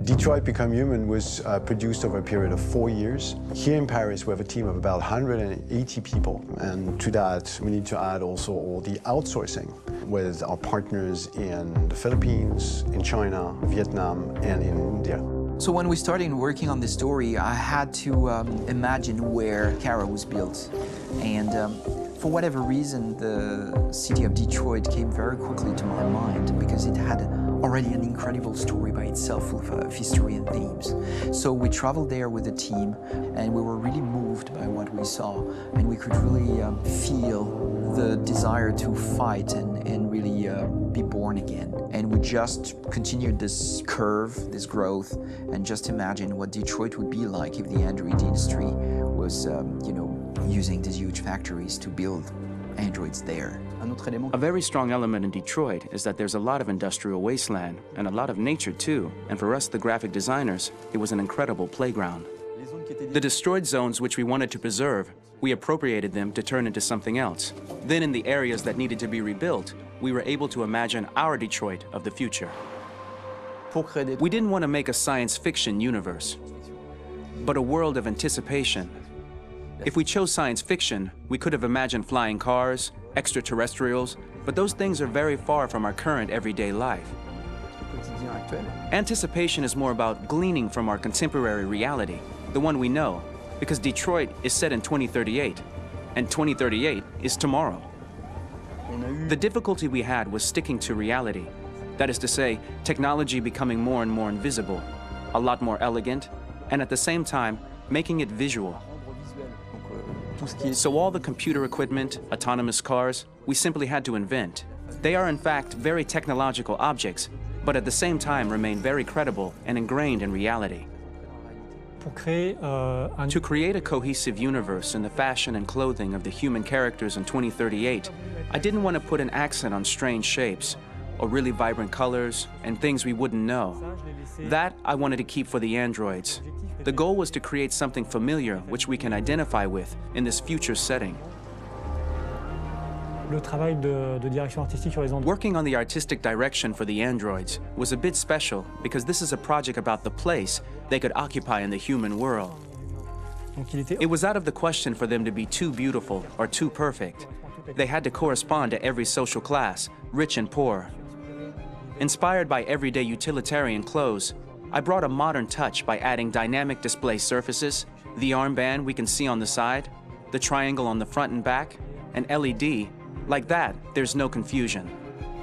Detroit Become Human was produced over a period of 4 years. Here in Paris, we have a team of about 180 people, and to that, we need to add also all the outsourcing with our partners in the Philippines, in China, Vietnam, and in India. So when we started working on this story, I had to imagine where Kara was built. And for whatever reason, the city of Detroit came very quickly to my mind because it had already an incredible story by itself full of history and themes. So we traveled there with the team, and we were really moved by what we saw, and we could really feel the desire to fight and really be born again. And we just continued this curve, this growth, and just imagine what Detroit would be like if the Android industry was, using these huge factories to build androids there. A very strong element in Detroit is that there's a lot of industrial wasteland and a lot of nature too, and for us, the graphic designers, it was an incredible playground. The destroyed zones which we wanted to preserve, we appropriated them to turn into something else. Then in the areas that needed to be rebuilt, we were able to imagine our Detroit of the future. We didn't want to make a science fiction universe, but a world of anticipation. If we chose science fiction, we could have imagined flying cars, extraterrestrials, but those things are very far from our current everyday life. Anticipation is more about gleaning from our contemporary reality, the one we know, because Detroit is set in 2038, and 2038 is tomorrow. The difficulty we had was sticking to reality. That is to say, technology becoming more and more invisible, a lot more elegant, and at the same time, making it visual. So all the computer equipment, autonomous cars, we simply had to invent. They are in fact very technological objects, but at the same time remain very credible and ingrained in reality. To create a cohesive universe in the fashion and clothing of the human characters in 2038, I didn't want to put an accent on strange shapes, or really vibrant colors, and things we wouldn't know. That I wanted to keep for the androids. The goal was to create something familiar which we can identify with in this future setting. Working on the artistic direction for the androids was a bit special because this is a project about the place they could occupy in the human world. It was out of the question for them to be too beautiful or too perfect. They had to correspond to every social class, rich and poor. Inspired by everyday utilitarian clothes, I brought a modern touch by adding dynamic display surfaces, the armband we can see on the side, the triangle on the front and back, an LED. Like that, there's no confusion.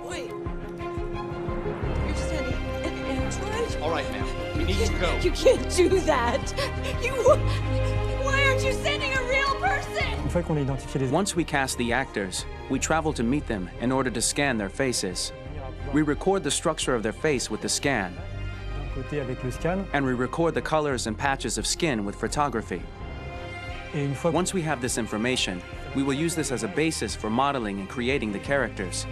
Wait. You're sending an android? All right, ma'am. We need to go. You can't do that. Why aren't you sending a real person? Once we cast the actors, we travel to meet them in order to scan their faces. We record the structure of their face with the scan, and we record the colors and patches of skin with photography. Once we have this information, we will use this as a basis for modeling and creating the characters.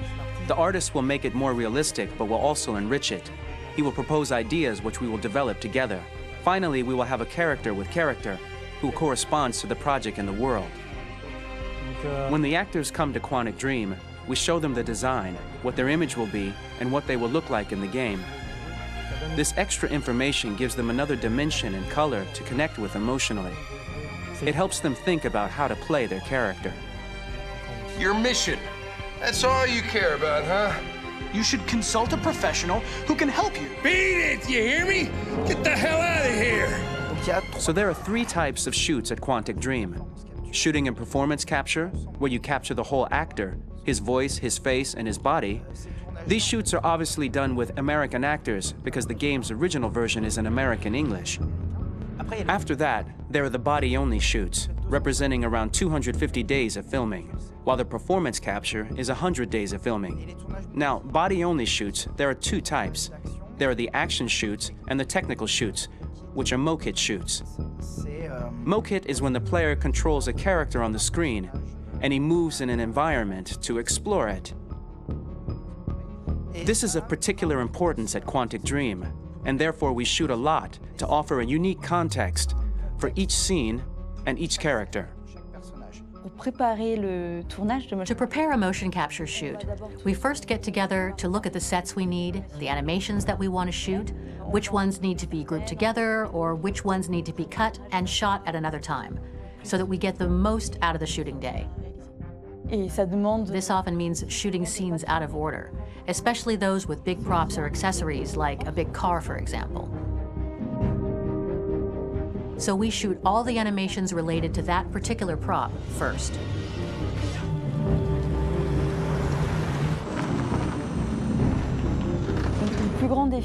The artist will make it more realistic, but will also enrich it. He will propose ideas which we will develop together. Finally, we will have a character with character who corresponds to the project and the world. When the actors come to Quantic Dream, we show them the design, what their image will be, and what they will look like in the game. This extra information gives them another dimension and color to connect with emotionally. It helps them think about how to play their character. Your mission. That's all you care about, huh? You should consult a professional who can help you. Beat it, you hear me? Get the hell out of here! So there are 3 types of shoots at Quantic Dream. Shooting and performance capture, where you capture the whole actor, his voice, his face, and his body. These shoots are obviously done with American actors because the game's original version is in American English. After that, there are the body-only shoots, representing around 250 days of filming, while the performance capture is 100 days of filming. Now, body-only shoots, there are 2 types. There are the action shoots and the technical shoots, which are mokit shoots. Mokit is when the player controls a character on the screen, and he moves in an environment to explore it. This is of particular importance at Quantic Dream, and therefore we shoot a lot to offer a unique context for each scene and each character. To prepare a motion capture shoot, we first get together to look at the sets we need, the animations that we want to shoot, which ones need to be grouped together, or which ones need to be cut and shot at another time, so that we get the most out of the shooting day. This often means shooting scenes out of order, especially those with big props or accessories, like a big car, for example. So we shoot all the animations related to that particular prop first.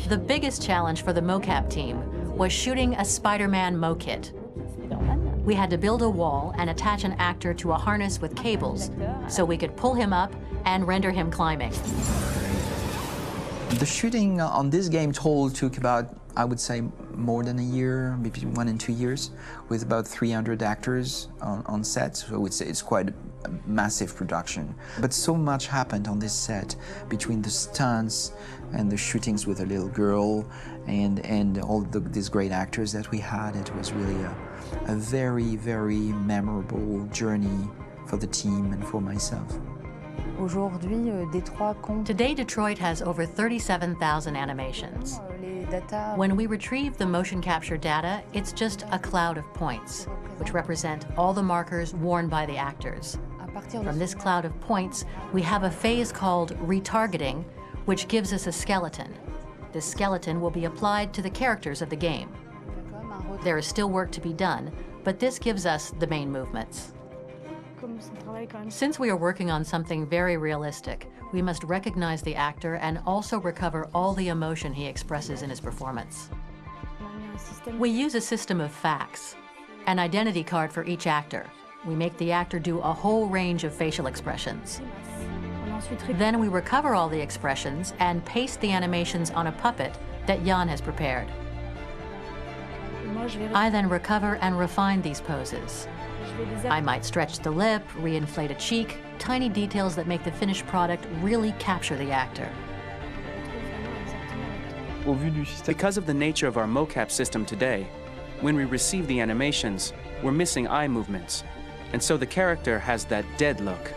The biggest challenge for the mocap team was shooting a Spider-Man mo-kit. We had to build a wall and attach an actor to a harness with cables so we could pull him up and render him climbing. The shooting on this game took about, I would say, more than a year, maybe 1 and 2 years, with about 300 actors on set. So I would say it's quite a massive production. But so much happened on this set between the stunts and the shootings with a little girl and all these great actors that we had. It was really a very, very memorable journey for the team and for myself. Today, Detroit has over 37,000 animations. When we retrieve the motion capture data, it's just a cloud of points, which represent all the markers worn by the actors. From this cloud of points, we have a phase called retargeting, which gives us a skeleton. This skeleton will be applied to the characters of the game. There is still work to be done, but this gives us the main movements. Since we are working on something very realistic, we must recognize the actor and also recover all the emotion he expresses in his performance. We use a system of facts, an identity card for each actor. We make the actor do a whole range of facial expressions. Then we recover all the expressions and paste the animations on a puppet that Jan has prepared. I then recover and refine these poses. I might stretch the lip, reinflate a cheek, tiny details that make the finished product really capture the actor. Because of the nature of our mocap system today, when we receive the animations, we're missing eye movements, and so the character has that dead look.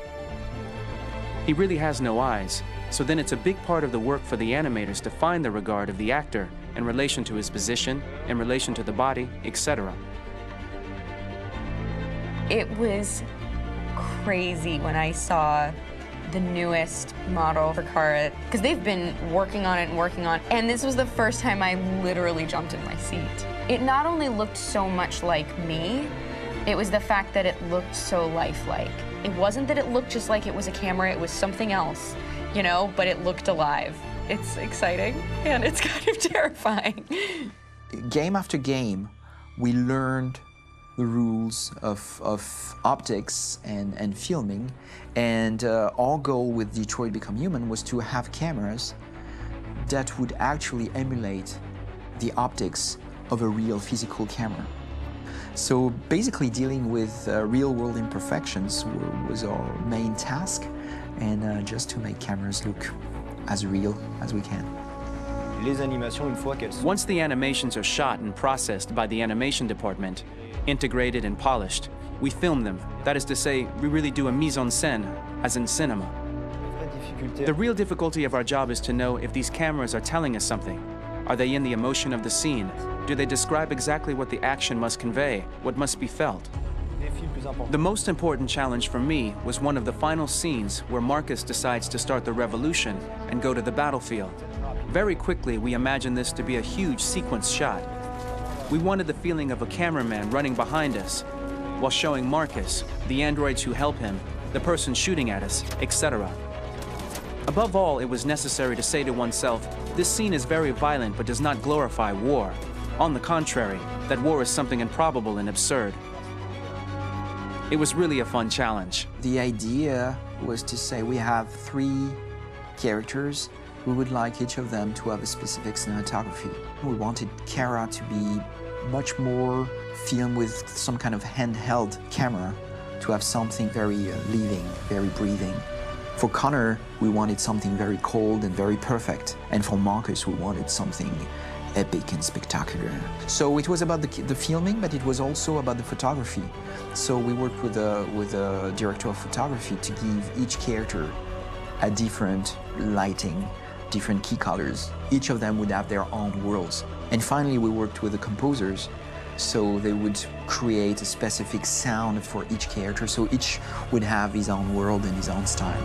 He really has no eyes, so then it's a big part of the work for the animators to find the regard of the actor in relation to his position, in relation to the body, etc. It was crazy when I saw the newest model for Kara, because they've been working on it and working on it, and this was the first time I literally jumped in my seat. It not only looked so much like me, it was the fact that it looked so lifelike. It wasn't that it looked just like it was a camera, it was something else, you know, but it looked alive. It's exciting, and it's kind of terrifying. Game after game, we learned the rules of optics and filming, and our goal with Detroit Become Human was to have cameras that would actually emulate the optics of a real physical camera. So basically dealing with real-world imperfections was our main task, and just to make cameras look as real as we can. Once the animations are shot and processed by the animation department, integrated and polished, we film them. That is to say, we really do a mise en scène, as in cinema. The real difficulty of our job is to know if these cameras are telling us something. Are they in the emotion of the scene? Do they describe exactly what the action must convey, what must be felt? The most important challenge for me was one of the final scenes where Marcus decides to start the revolution and go to the battlefield. Very quickly, we imagined this to be a huge sequence shot. We wanted the feeling of a cameraman running behind us while showing Marcus, the androids who help him, the person shooting at us, etc. Above all, it was necessary to say to oneself, this scene is very violent but does not glorify war. On the contrary, that war is something improbable and absurd. It was really a fun challenge. The idea was to say we have 3 characters. We would like each of them to have a specific cinematography. We wanted Kara to be much more filmed with some kind of handheld camera, to have something very living, very breathing. For Connor, we wanted something very cold and very perfect. And for Marcus, we wanted something epic and spectacular. So it was about the filming, but it was also about the photography. So we worked with a director of photography to give each character a different lighting, different key colors. Each of them would have their own worlds. And finally, we worked with the composers, so they would create a specific sound for each character, so each would have his own world and his own style.